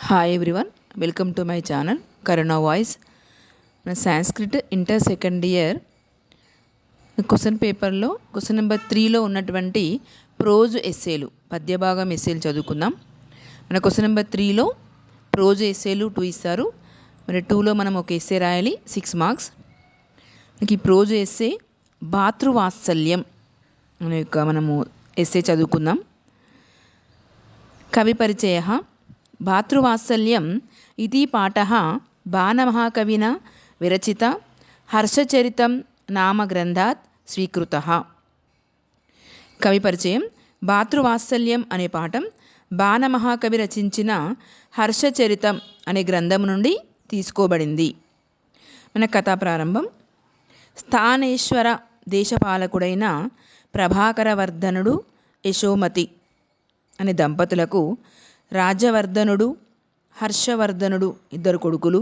Hi everyone, welcome to my channel కరుణా voice. మన Sanskrit inter second year question పేపర్లో question number 3లో ఉన్నటువంటి prose ఎస్సేలు పద్యభాగం ఎస్సేలు చదువుకుందాం. మన క్వశ్చన్ నెంబర్ 3లో ప్రోజ్ ఎస్సేలు 2 ఇస్తారు. మరి 2లో మనం ఒక ఎస్సే రాయాలి, 6 మార్క్స్. మనకి ప్రోజ్ ఎస్సే భాతృవాత్సల్యం అనే మనము ఎస్సే చదువుకుందాం. కవి పరిచయ. భాతృవాత్సల్యం ఇతి పాఠః బాణమహాకవినా విరచిత హర్షచరితం నామ గ్రంథాత్ స్వీకృతః. కవి పరిచయం. భాతృవాత్సల్యం అనే పాఠం బాణమహాకవి రచించిన హర్షచరితం అనే గ్రంథం నుండి తీసుకోబడింది. మన కథా ప్రారంభం. స్థానేశ్వర దేశపాలకుడైన ప్రభాకరవర్ధనుడు యశోమతి అనే దంపతులకు రాజ్యవర్ధనుడు హర్షవర్ధనుడు ఇద్దరు కొడుకులు,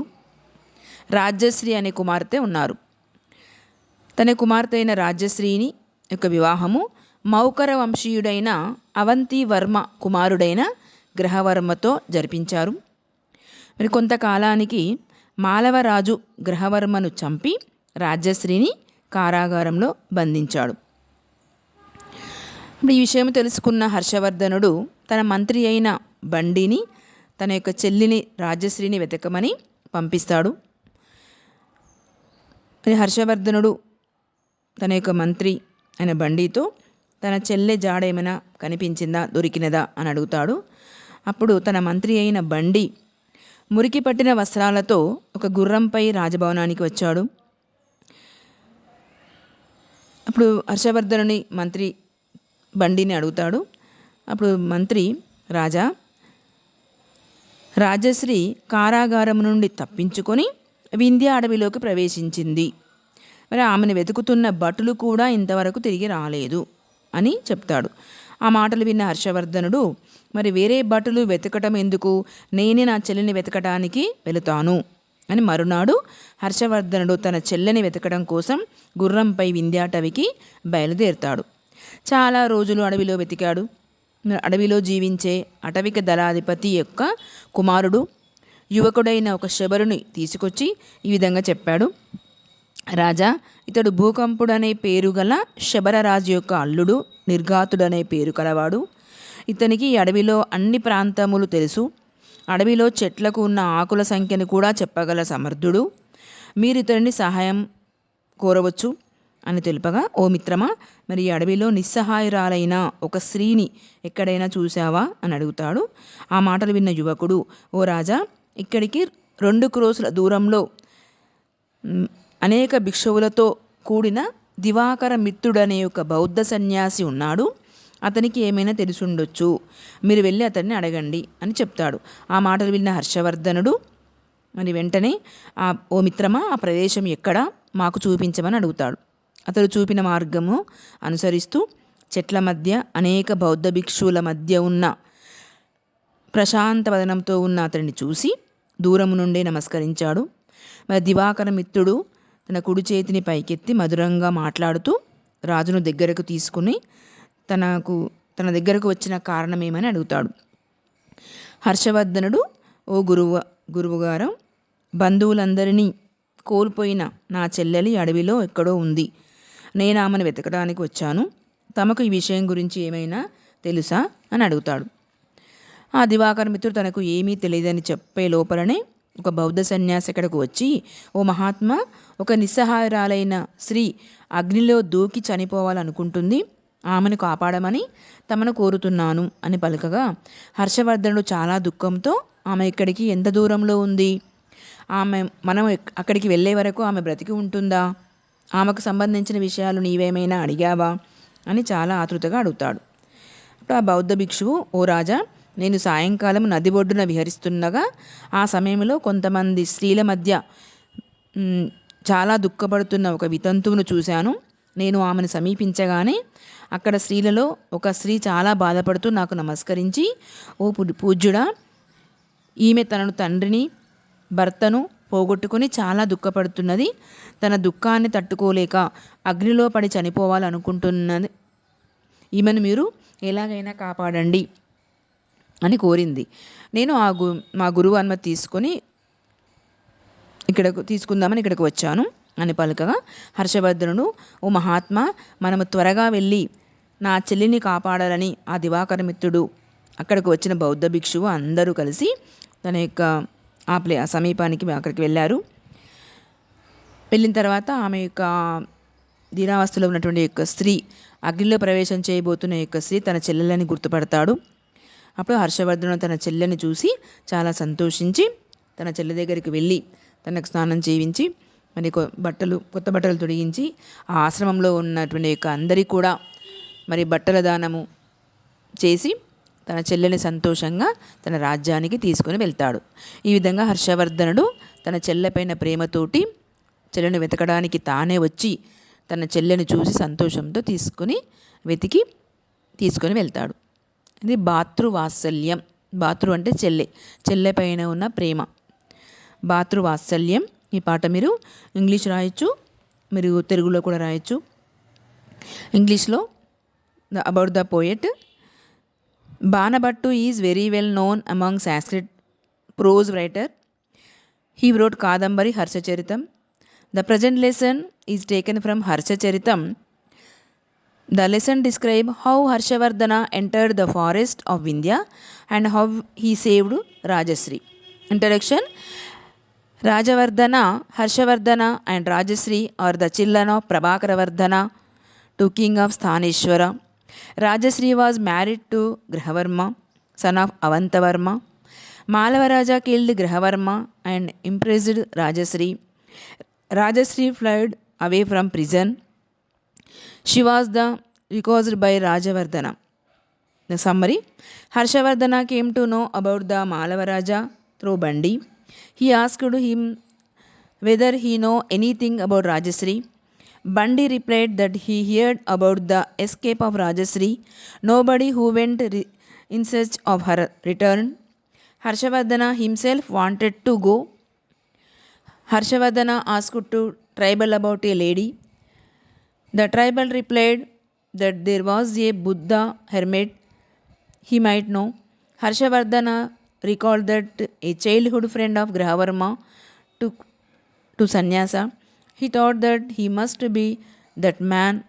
రాజ్యశ్రీ అనే కుమార్తె ఉన్నారు. తన కుమార్తె అయిన రాజ్యశ్రీని యొక్క వివాహము మౌకర వంశీయుడైన అవంతివర్మ కుమారుడైన గ్రహవర్మతో జరిపించారు. మరి కొంతకాలానికి మాలవరాజు గ్రహవర్మను చంపి రాజ్యశ్రీని కారాగారంలో బంధించాడు. ఈ విషయం తెలుసుకున్న హర్షవర్ధనుడు తన మంత్రి అయిన బండిని తన యొక్క చెల్లిని రాజ్యశ్రీని వెతకమని పంపిస్తాడు. హర్షవర్ధనుడు తన యొక్క మంత్రి అయిన బండితో తన చెల్లె జాడ ఏమైనా కనిపించిందా, దొరికినదా అని అడుగుతాడు. అప్పుడు తన మంత్రి అయిన బండి మురికి పట్టిన వస్త్రాలతో ఒక గుర్రంపై రాజభవనానికి వచ్చాడు. అప్పుడు హర్షవర్ధనుని మంత్రి బండిని అడుగుతాడు. అప్పుడు మంత్రి, రాజా, రాజశ్రీ కారాగారం నుండి తప్పించుకొని వింధ్య అడవిలోకి ప్రవేశించింది. మరి ఆమెను వెతుకుతున్న భటులు కూడా ఇంతవరకు తిరిగి రాలేదు అని చెప్తాడు. ఆ మాటలు విన్న హర్షవర్ధనుడు, మరి వేరే భటులు వెతకటం ఎందుకు, నేనే నా చెల్లిని వెతకటానికి వెళుతాను అని మరునాడు హర్షవర్ధనుడు తన చెల్లెని వెతకడం కోసం గుర్రంపై వింధ్యాటవికి బయలుదేరుతాడు. చాలా రోజులు అడవిలో వెతికాడు. అడవిలో జీవించే అటవిక దళాధిపతి యొక్క కుమారుడు యువకుడైన ఒక శబరుని తీసుకొచ్చి ఈ విధంగా చెప్పాడు. రాజా, ఇతడు భూకంపుడనే పేరు గల శబరరాజు యొక్క అల్లుడు, నిర్ఘాతుడనే పేరు కలవాడు. ఇతనికి ఈ అడవిలో అన్ని ప్రాంతములు తెలుసు. అడవిలో చెట్లకు ఉన్న ఆకుల సంఖ్యను కూడా చెప్పగల సమర్థుడు. మీరు ఇతడిని సహాయం కోరవచ్చు అని తెలుపగా, ఓ మిత్రమా, మరి ఈ అడవిలో నిస్సహాయురాలైన ఒక స్త్రీని ఎక్కడైనా చూసావా అని అడుగుతాడు. ఆ మాటలు విన్న యువకుడు, ఓ రాజా, ఇక్కడికి 2 క్రోసుల దూరంలో అనేక భిక్షువులతో కూడిన దివాకర మిత్రుడనే ఒక బౌద్ధ సన్యాసి ఉన్నాడు. అతనికి ఏమైనా తెలిసుండొచ్చు, మీరు వెళ్ళి అతన్ని అడగండి అని చెప్తాడు. ఆ మాటలు విన్న హర్షవర్ధనుడు మరి వెంటనే, ఓ మిత్రమా, ఆ ప్రదేశం ఎక్కడ, మాకు చూపించమని అడుగుతాడు. అతడు చూపిన మార్గము అనుసరిస్తూ చెట్ల మధ్య అనేక బౌద్ధ భిక్షువుల మధ్య ఉన్న ప్రశాంత వదనంతో ఉన్న అతడిని చూసి దూరము నుండే నమస్కరించాడు. మరి దివాకర మిత్రుడు తన కుడి చేతిని పైకెత్తి మధురంగా మాట్లాడుతూ రాజును దగ్గరకు తీసుకుని తన దగ్గరకు వచ్చిన కారణమేమని అడుగుతాడు. హర్షవర్ధనుడు, ఓ గురువుగారు, బంధువులందరినీ కోల్పోయిన నా చెల్లెలి అడవిలో ఎక్కడో ఉంది. నేను ఆమెను వెతకడానికి వచ్చాను. తమకు ఈ విషయం గురించి ఏమైనా తెలుసా అని అడుగుతాడు. ఆ దివాకర మిత్రుడు తనకు ఏమీ తెలియదని చెప్పే లోపలనే ఒక బౌద్ధ సన్యాసి అక్కడకు వచ్చి, ఓ మహాత్మా, ఒక నిస్సహాయురాలైన స్త్రీ అగ్నిలో దూకి చనిపోవాలనుకుంటుంది. ఆమెను కాపాడమని తమను కోరుతున్నాను అని పలకగా, హర్షవర్ధనుడు చాలా దుఃఖంతో, ఆమె ఇక్కడికి ఎంత దూరంలో ఉంది, మనం అక్కడికి వెళ్ళే వరకు ఆమె బ్రతికి ఉంటుందా, ఆమెకు సంబంధించిన విషయాలు నీవేమైనా అడిగావా అని చాలా ఆతృతగా అడుగుతాడు. అప్పుడు ఆ బౌద్ధ భిక్షువు, ఓ రాజా, నేను సాయంకాలం నది ఒడ్డున విహరిస్తుండగా ఆ సమయంలో కొంతమంది స్త్రీల మధ్య చాలా దుఃఖపడుతున్న ఒక వితంతువును చూశాను. నేను ఆమెను సమీపించగానే అక్కడ స్త్రీలలో ఒక స్త్రీ చాలా బాధపడుతూ నాకు నమస్కరించి, ఓ పూజ్యుడా, ఈమె తనను తండ్రిని భర్తను పోగొట్టుకుని చాలా దుఃఖపడుతున్నది. తన దుఃఖాన్ని తట్టుకోలేక అగ్నిలో పడి చనిపోవాలనుకుంటున్నది. ఈమెను మీరు ఎలాగైనా కాపాడండి అని కోరింది. నేను మా గురువు అనుమతి తీసుకుందామని ఇక్కడికి వచ్చాను అని పలుకగా హర్షవర్ధనుడు, ఓ మహాత్మా, మనము త్వరగా వెళ్ళి నా చెల్లిని కాపాడాలని ఆ దివాకర మిత్రుడు, అక్కడికి వచ్చిన బౌద్ధ భిక్షువు అందరూ కలిసి తన యొక్క ఆ సమీపానికి అక్కడికి వెళ్ళారు. వెళ్ళిన తర్వాత ఆమె యొక్క దీనావస్థలో ఉన్నటువంటి యొక్క స్త్రీ, అగ్నిలో ప్రవేశం చేయబోతున్న యొక్క స్త్రీ తన చెల్లెలని గుర్తుపడతాడు. అప్పుడు హర్షవర్ధనుడు తన చెల్లెని చూసి చాలా సంతోషించి తన చెల్లె దగ్గరికి వెళ్ళి తనకు స్నానం చేయించి మరి కొత్త బట్టలు తొడిగించి ఆ ఆశ్రమంలో ఉన్నటువంటి యొక్క అందరికీ కూడా మరి బట్టల దానము చేసి తన చెల్లెని సంతోషంగా తన రాజ్యానికి తీసుకొని వెళ్తాడు. ఈ విధంగా హర్షవర్ధనుడు తన చెల్లెపైన ప్రేమతోటి చెల్లెని వెతకడానికి తానే వచ్చి తన చెల్లెని చూసి సంతోషంతో తీసుకొని వెళ్తాడు. ఇది భాతృవాత్సల్యం. భాతృ అంటే చెల్లె పైన ఉన్న ప్రేమ, భాతృవాత్సల్యం. ఈ పాట మీరు ఇంగ్లీష్ రాయొచ్చు, మీరు తెలుగులో కూడా రాయొచ్చు. ఇంగ్లీష్లో about the poet. Banabhatta is very well known among Sanskrit prose writer. He wrote Kadambari Harshacharitam. The present lesson is taken from Harshacharitam. The lesson describes how Harshavardhana entered the forest of Vindhya and how he saved Rajasri. Introduction. Harshavardhana and Rajasri are the children of Prabhakaravardhana, to king of Sthaneshwara. Rajasri was married to Grahavarma, son of Avantavarma. Malavaraja killed Grahavarma and imprisoned Rajasri. Rajasri fled away from prison. She was recalled by Rajavardhana. The summary. Harshavardhana came to know about the Malavaraja through Bandi. He asked him whether he know anything about Rajasri. Bandi replied that he heard about the escape of Rajasri. Nobody who went in search of her returned. Harshavardhana himself wanted to go. Harshavardhana asked to tribal about a lady. The tribal replied that there was a Buddha hermit he might know. Harshavardhana recalled that a childhood friend of Grahavarma took to sannyasa. He thought that he must be that man.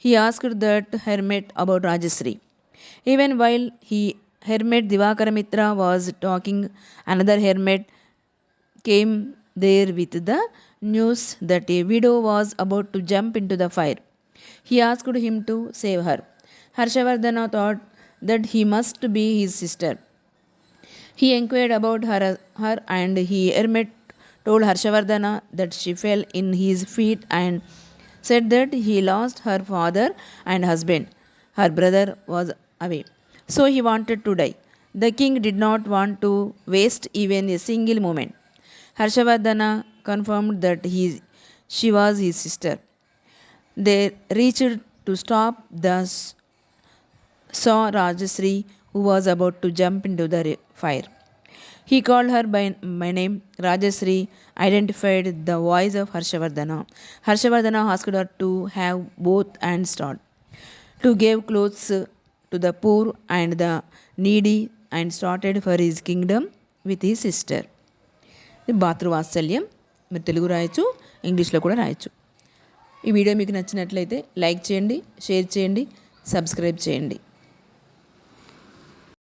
He asked that hermit about Rajasri. Even while hermit Divakaramitra was talking, another hermit came there with the news that a widow was about to jump into the fire. He asked him to save her. Harshavardhana thought that he must be his sister. He inquired about her and hermit told Harshavardhana that she fell in his feet and said that he lost her father and husband. Her brother was away, so he wanted to die. The king did not want to waste even a single moment. Harshavardhana confirmed that she was his sister. They reached to stop, thus saw Rajasri, who was about to jump into the fire. He called her by name. Rajasri identified the voice of Harshavardhana. Harshavardhana asked her to have both hands start, to give clothes to the poor and the needy, and started for his kingdom with his sister. భాతృవాత్సల్యం. మీరు తెలుగు రాయొచ్చు, ఇంగ్లీష్లో కూడా రాయొచ్చు. ఈ video మీకు నచ్చినట్లయితే like చేయండి, share చేయండి, సబ్స్క్రైబ్ చేయండి.